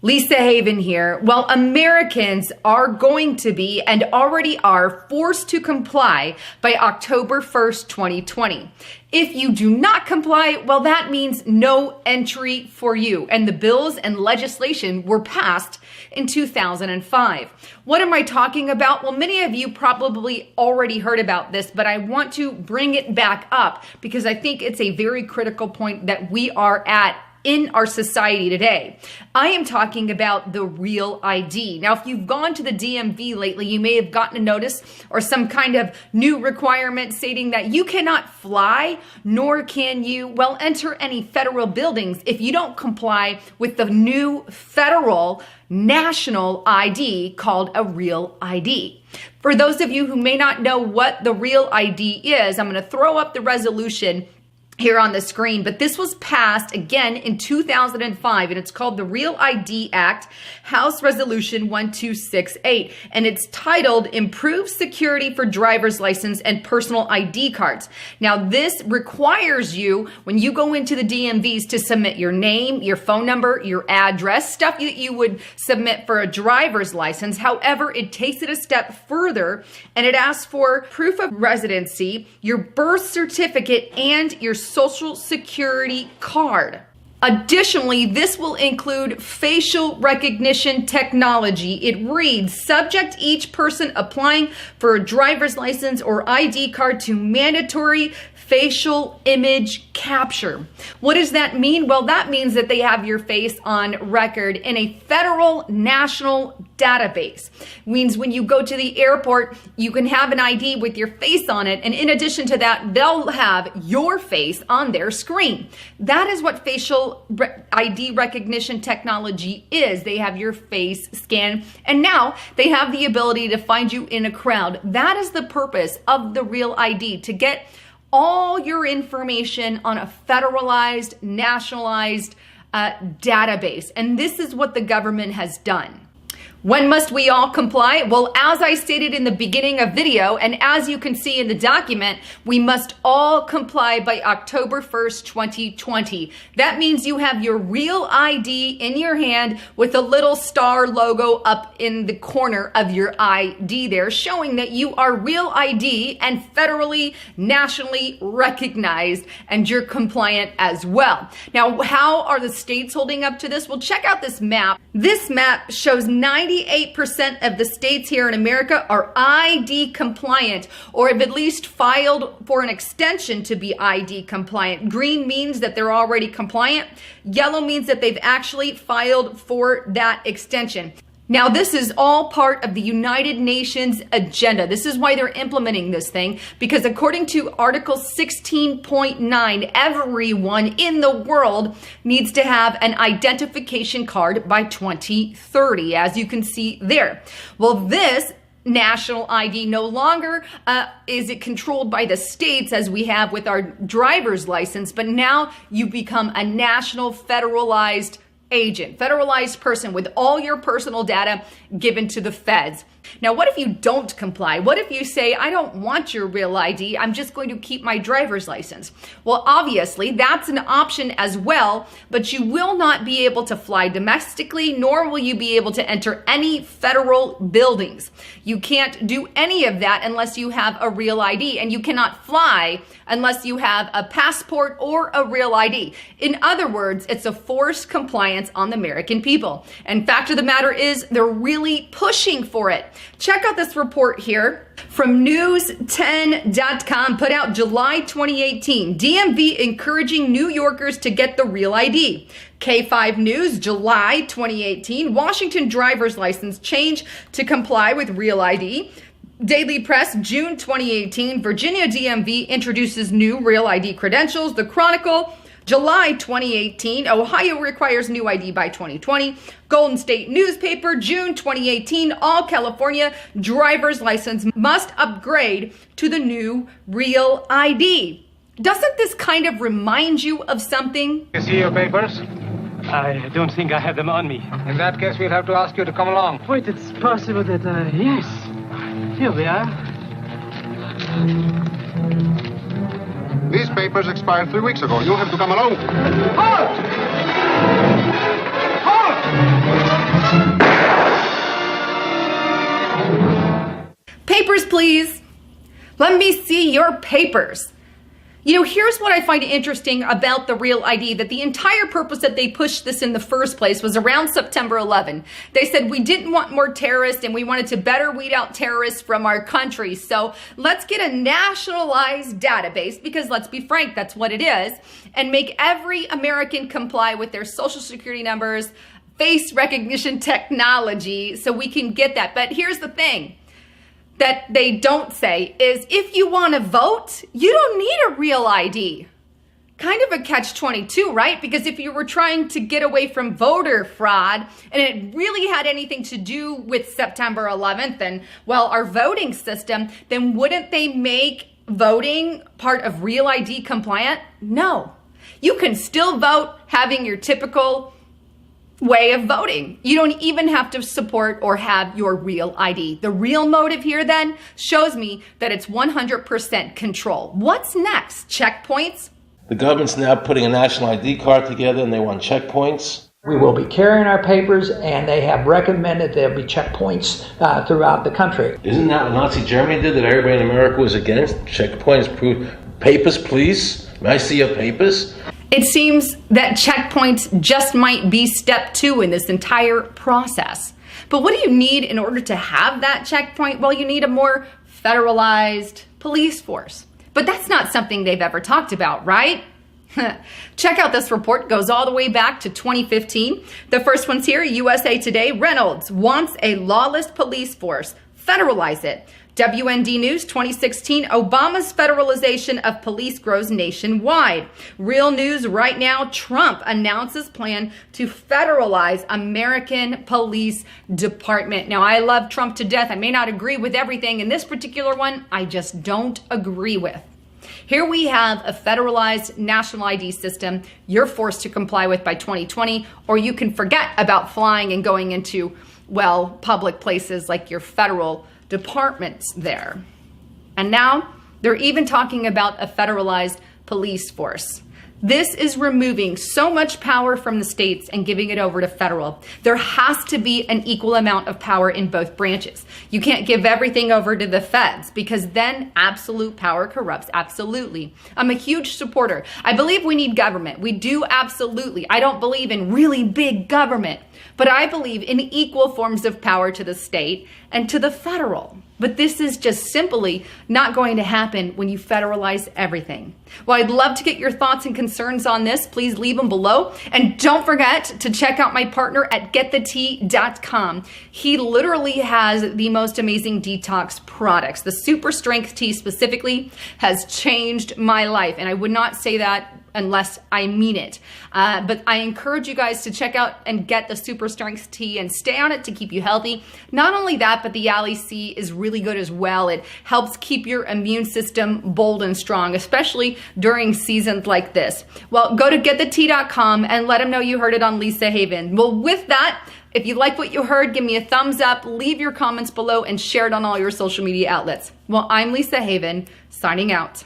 Lisa Haven here. Well, Americans are going to be and already are forced to comply by October 1st, 2020. If you do not comply, well, that means no entry for you. And the bills and legislation were passed in 2005. What am I talking about? Well, many of you probably already heard about this, but I want to bring it back up because I think it's a very critical point that we are at in our society today. I am talking about the Real ID. Now, if you've gone to the DMV lately, you may have gotten a notice or some kind of new requirement stating that you cannot fly, nor can you, well, enter any federal buildings if you don't comply with the new federal national ID called a Real ID. For those of you who may not know what the Real ID is, I'm going to throw up the resolution here on the screen, but this was passed again in 2005, and it's called the Real ID Act, House Resolution 1268, and it's titled Improve Security for Driver's License and Personal ID Cards. Now, this requires you, when you go into the DMVs, to submit your name, your phone number, your address, stuff that you would submit for a driver's license. However, it takes it a step further, and it asks for proof of residency, your birth certificate, and your Social Security card. Additionally, this will include facial recognition technology. It reads, subject each person applying for a driver's license or ID card to mandatory facial image capture. What does that mean? Well, that means that they have your face on record in a federal national database. It means when you go to the airport, you can have an ID with your face on it. And in addition to that, they'll have your face on their screen. That is what facial ID recognition technology is. They have your face scanned, and now they have the ability to find you in a crowd. That is the purpose of the Real ID, to get all your information on a federalized, nationalized database. And this is what the government has done. When must we all comply? Well, as I stated in the beginning of video, and as you can see in the document, we must all comply by October 1st, 2020. That means you have your Real ID in your hand with a little star logo up in the corner of your ID there, showing that you are Real ID and federally, nationally recognized, and you're compliant as well. Now, how are the states holding up to this? Well, check out this map. This map shows 98% of the states here in America are ID compliant, or have at least filed for an extension to be ID compliant. Green means that they're already compliant. Yellow means that they've actually filed for that extension. Now, this is all part of the United Nations agenda. This is why they're implementing this thing, because according to Article 16.9, everyone in the world needs to have an identification card by 2030, as you can see there. Well, this national ID no longer is it controlled by the states as we have with our driver's license, but now you become a national federalized agent, federalized person with all your personal data given to the feds. Now, what if you don't comply? What if you say, I don't want your Real ID, I'm just going to keep my driver's license? Well, obviously, that's an option as well, but you will not be able to fly domestically, nor will you be able to enter any federal buildings. You can't do any of that unless you have a Real ID, and you cannot fly unless you have a passport or a Real ID. In other words, it's a forced compliance on the American people. And fact of the matter is, they're really pushing for it. Check out this report here from news10.com, put out July 2018. DMV encouraging New Yorkers to get the Real ID. K5 News, July 2018. Washington driver's license change to comply with Real ID. Daily Press, June 2018. Virginia DMV introduces new Real ID credentials. The Chronicle, July 2018, Ohio requires new ID by 2020. Golden State Newspaper, June 2018, all California driver's license must upgrade to the new Real ID. Doesn't this kind of remind you of something? You see your papers? I don't think I have them on me. In that case, we'll have to ask you to come along. Wait, it's possible that yes. Here we are. These papers expired 3 weeks ago. You'll have to come along. Halt! Halt! Papers, please. Let me see your papers. You know, here's what I find interesting about the Real ID, that the entire purpose that they pushed this in the first place was around September 11. They said we didn't want more terrorists and we wanted to better weed out terrorists from our country. So let's get a nationalized database, because let's be frank, that's what it is, and make every American comply with their social security numbers, face recognition technology, so we can get that. But here's the thing that they don't say is, if you want to vote, you don't need a real ID. Kind of a catch-22, right? Because if you were trying to get away from voter fraud and it really had anything to do with September 11th and, well, our voting system, then wouldn't they make voting part of Real ID compliant? No. You can still vote having your typical way of voting. You don't even have to support or have your Real ID. The real motive here then shows me that it's 100% control. What's next? Checkpoints? The government's now putting a national ID card together and they want checkpoints. We will be carrying our papers, and they have recommended there'll be checkpoints throughout the country. Isn't that what Nazi Germany did that everybody in America was against? Checkpoints, papers, please. May I see your papers? It seems that checkpoints just might be step 2 in this entire process. But what do you need in order to have that checkpoint? Well, you need a more federalized police force. But that's not something they've ever talked about, right? Check out this report. It goes all the way back to 2015. The first one's here, USA Today. Reynolds wants a lawless police force. Federalize it. WND News 2016, Obama's federalization of police grows nationwide. Real News right now, Trump announces plan to federalize American police department. Now, I love Trump to death. I may not agree with everything in this particular one. I just don't agree with. Here we have a federalized national ID system you're forced to comply with by 2020, or you can forget about flying and going into, well, public places like your federal departments there. And now they're even talking about a federalized police force. This is removing so much power from the states and giving it over to federal. There has to be an equal amount of power in both branches. You can't give everything over to the feds, because then absolute power corrupts. Absolutely. I'm a huge supporter. I believe we need government. We do, absolutely. I don't believe in really big government, but I believe in equal forms of power to the state and to the federal. But this is just simply not going to happen when you federalize everything. Well, I'd love to get your thoughts and concerns on this. Please leave them below. And don't forget to check out my partner at getthetea.com. He literally has the most amazing detox products. The Super Strength Tea specifically has changed my life. And I would not say that unless I mean it. But I encourage you guys to check out and get the Super Strength Tea and stay on it to keep you healthy. Not only that, but the Alley C is really good as well. It helps keep your immune system bold and strong, especially during seasons like this. Well, go to getthetea.com and let them know you heard it on Lisa Haven. Well, with that, if you like what you heard, give me a thumbs up, leave your comments below, and share it on all your social media outlets. Well, I'm Lisa Haven, signing out.